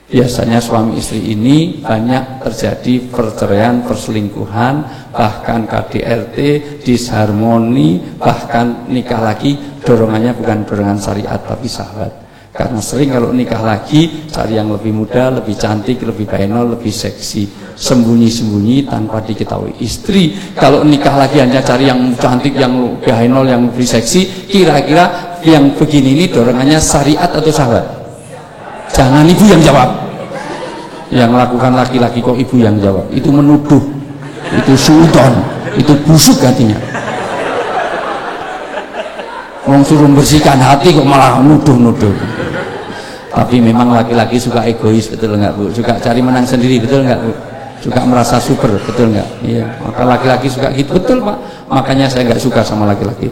Biasanya suami istri ini banyak terjadi perceraian, perselingkuhan, bahkan KDRT, disharmoni, bahkan nikah lagi dorongannya bukan dorongan syariat tapi syahwat. Karena sering kalau nikah lagi cari yang lebih muda, lebih cantik, lebih bahenol, lebih seksi, sembunyi-sembunyi tanpa diketahui istri. Kalau nikah lagi hanya cari yang cantik, yang bahenol, yang lebih seksi, kira-kira yang begini ini dorongannya syariat atau syahwat? Jangan ibu yang jawab. Yang lakukan laki-laki kok ibu yang jawab? Itu menuduh, itu suudon, itu busuk hatinya. Wong suruh bersihkan hati kok malah nuduh-nuduh. Tapi memang laki-laki suka egois, betul nggak Bu? Suka cari menang sendiri, betul nggak Bu? Suka merasa super, betul nggak? Iya, maka laki-laki suka gitu, betul Pak. Makanya saya nggak suka sama laki-laki.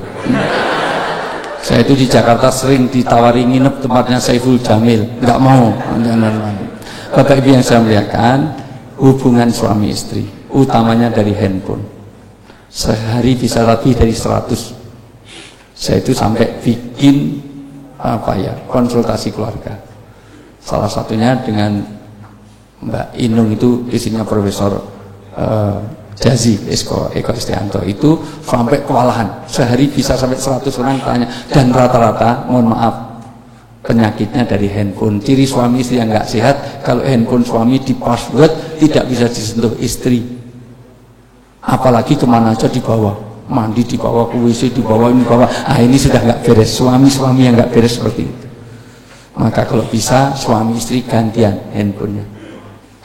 Saya itu di Jakarta sering ditawari nginep tempatnya Saiful Jamil, nggak mau. Bapak Ibu yang saya muliakan, hubungan suami istri, utamanya dari handphone. Sehari bisa lebih dari 100. Saya itu sampai bikin konsultasi keluarga. Salah satunya dengan Mbak Inung, itu isinya Profesor Jazi Eko Istianto, itu sampai kewalahan. Sehari bisa sampai 100 orang tanya, dan rata-rata mohon maaf penyakitnya dari handphone. Ciri suami istri yang nggak sehat kalau handphone suami di password, tidak bisa disentuh istri, apalagi kemana aja dibawa, mandi dibawa, ke WC dibawa, ini bawa. Ini sudah nggak beres. Suami-suami yang nggak beres seperti itu. Maka kalau bisa suami istri gantian handphonenya.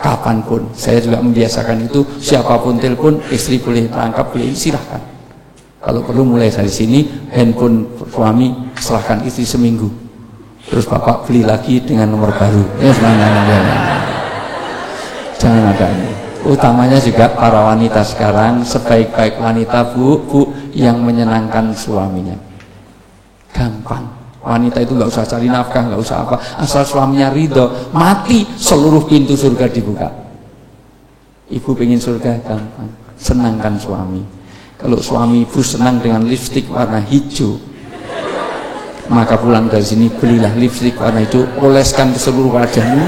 Kapanpun, saya juga membiasakan itu, siapapun telepon istri boleh tangkap, boleh, silahkan. Kalau perlu mulai dari sini handphone suami serahkan istri seminggu. terus bapak beli lagi dengan nomor baru. Jangan ada ini. Utamanya juga para wanita sekarang, sebaik-baik wanita bu yang menyenangkan suaminya. Gampang. Wanita itu nggak usah cari nafkah, nggak usah apa, asal suaminya ridho, mati seluruh pintu surga dibuka. Ibu pengen surga, gampang. Senangkan suami. Kalau suami ibu senang dengan lipstik warna hijau, maka pulang dari sini belilah lipstik warna hijau, oleskan ke seluruh wajahmu.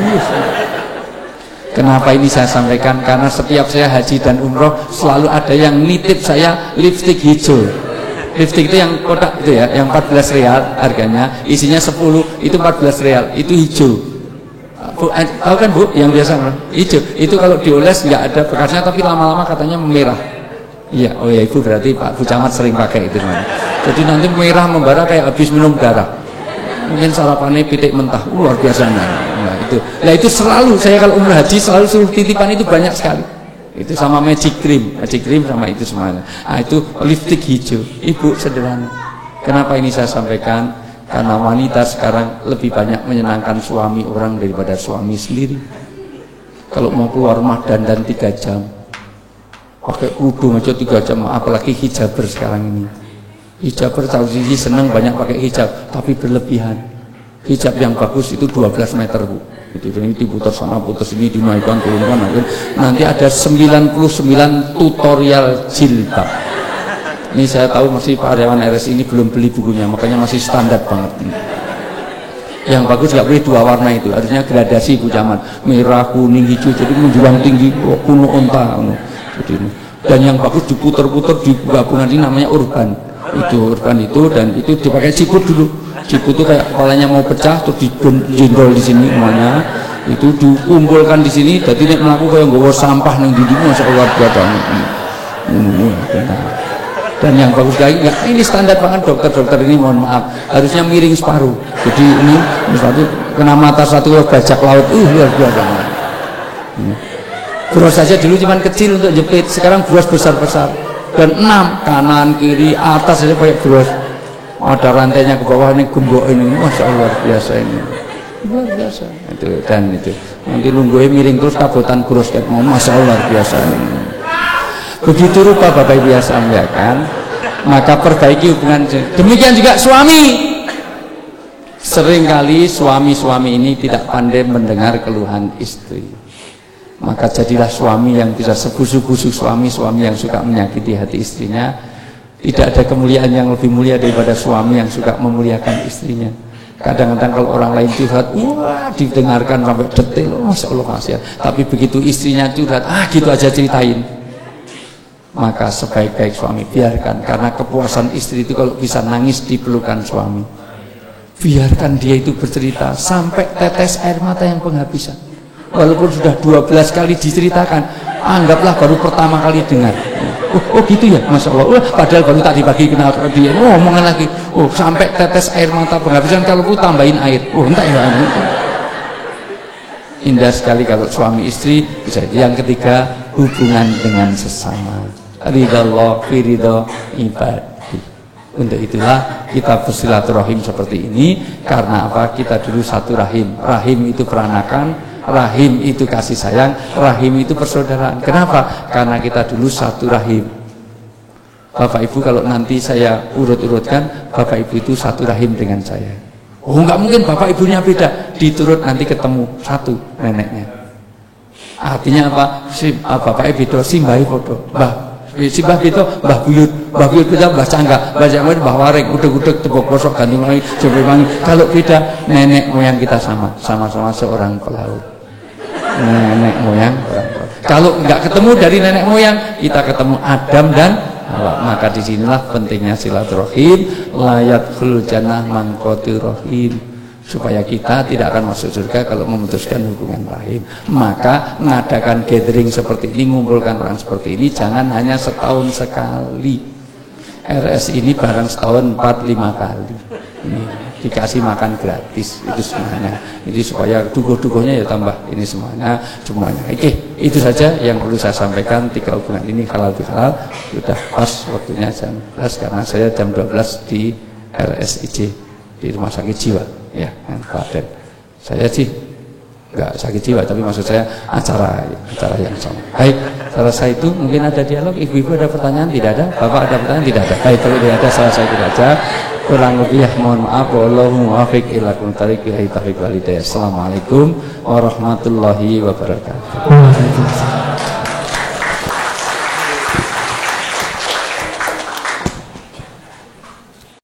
Kenapa ini saya sampaikan? Karena setiap saya haji dan umroh selalu ada yang nitip saya lipstik hijau. Lipstik itu yang kotak itu ya, yang 14 real harganya, isinya 10, itu 14 real, itu hijau. Bu, tahu kan Bu, yang biasa hijau, itu kalau dioles nggak ada bekasnya, tapi lama-lama katanya memerah. Iya, oh ya Ibu berarti Pak Bu Camat sering pakai itu teman. Jadi nanti merah membara kayak habis minum darah. Mungkin sarapannya pitik mentah, luar biasa. Nah itu selalu saya kalau umrah haji selalu suruh titipan itu banyak sekali. Itu sama magic cream sama itu semuanya. Nah itu lipstick hijau. Ibu sederhana. Kenapa ini saya sampaikan? Karena wanita sekarang lebih banyak menyenangkan suami orang daripada suami sendiri. Kalau mau keluar rumah dandan 3 jam, pakai kerudung aja 3 jam, apalagi hijaber sekarang ini. Hijaber tahu sih senang banyak pakai hijab, tapi berlebihan. Hijab yang bagus itu 12 meter Bu. Itu ini diputar sana, putar sini, dinaikkan, turunkan. Nanti ada 99 tutorial jilbab. Ini saya tahu masih Pak Aryawan RS ini belum beli bukunya, makanya masih standar banget. Yang bagus nggak boleh 2 warna itu, harusnya gradasi Bu Camat, merah, kuning, hijau, jadi menjulang tinggi, kuno onta. Dan yang bagus diputar-putar di gabungan ini namanya urban. Itu urban itu, dan itu dipakai ciput dulu. Ciput itu kayak kepalanya mau pecah, terus dijendol di sini semuanya. Itu dikumpulkan di sini, jadi nek melaku kayak nggawa sampah nang dinding, masya Allah biasa. Dan yang bagus lagi, nggak, ini standar banget dokter ini, mohon maaf, harusnya miring separuh. Jadi ini misalnya kena mata satu bajak laut, luar biasa. Bros saja dulu cuman kecil untuk jepit, sekarang bros besar-besar. Dan 6 kanan kiri atas saja kayak bros, ada rantainya ke bawah, ini gembok ini, masya Allah biasa ini, luar biasa. Itu dan itu nanti lungguhnya miring terus kabutan bros kayak mau, masya Allah biasa ini. Begitu rupa Bapak Ibu yang sampaikan, maka perbaiki hubungan. Demikian juga suami. Seringkali suami-suami ini tidak pandai mendengar keluhan istri. Maka jadilah suami yang bisa sebusuk-busuk, suami yang suka menyakiti hati istrinya. Tidak ada kemuliaan yang lebih mulia daripada suami yang suka memuliakan istrinya. Kadang-kadang kalau orang lain curhat, wah didengarkan sampai detail, masya Allah kasihan. Tapi begitu istrinya curhat, gitu aja ceritain. Maka sebaik-baik suami biarkan, karena kepuasan istri itu kalau bisa nangis di pelukan suami. Biarkan dia itu bercerita sampai tetes air mata yang penghabisan. Walaupun sudah 12 kali diceritakan, anggaplah baru pertama kali dengar. Oh gitu ya, masya Allah. Padahal baru tadi pagi kenal dia. Omongan lagi. Sampai tetes air mata penghabisan, kalau aku tambahin air. Entah ya. Indah sekali kalau suami istri bisa. Yang ketiga, hubungan dengan sesama. Ridallah fi ridha ibadi. Untuk itulah kita bersilaturahim seperti ini. Karena apa? Kita dulu satu rahim. Rahim itu peranakan, rahim itu kasih sayang, rahim itu persaudaraan. Kenapa? Karena kita dulu satu rahim. Bapak Ibu kalau nanti saya urut-urutkan, Bapak Ibu itu satu rahim dengan saya. Nggak mungkin Bapak Ibunya beda. Diturut nanti ketemu satu neneknya. Artinya apa? Bapak Ibu itu simbahi foto. Simbah itu Mbah Buyut beda Mbah Cangga, Mbah Jamal, Mbah Waring, udeg-udeg tepuk kosok gantung lagi, coba wangi. Kalau beda, nenek moyang kita sama-sama seorang pelaut. Nenek moyang orang pelaut. Kalau nggak ketemu dari nenek moyang, kita ketemu Adam dan Hawa. Maka disinilah pentingnya silaturahim, layadkhulul jannah man qatirahim. Supaya kita tidak akan masuk surga kalau memutuskan hubungan rahim. Maka mengadakan gathering seperti ini, mengumpulkan orang seperti ini, jangan hanya setahun sekali. RS ini barang setahun 4-5 kali. Ini dikasih makan gratis, itu semuanya. Jadi supaya dukuh-dukuhnya ya tambah ini semuanya. Oke, itu saja yang perlu saya sampaikan. 3 hubungan ini halal bihalal. Sudah pas waktunya jam 11 karena saya jam 12 di RSIJ, di Rumah Sakit Jiwa. ya Pak. Saya sih nggak sakit jiwa, tapi maksud saya acara yang sama. Baik, selesai itu mungkin ada dialog. Ibu-ibu ada pertanyaan? Tidak ada. Bapak ada pertanyaan? Tidak ada. Baik, kalau tidak ada selesai itu saja. Kurang lebih mohon maaf. Wallahu muwaffiq ila aqwamit thoriq. Assalamualaikum warahmatullahi wabarakatuh.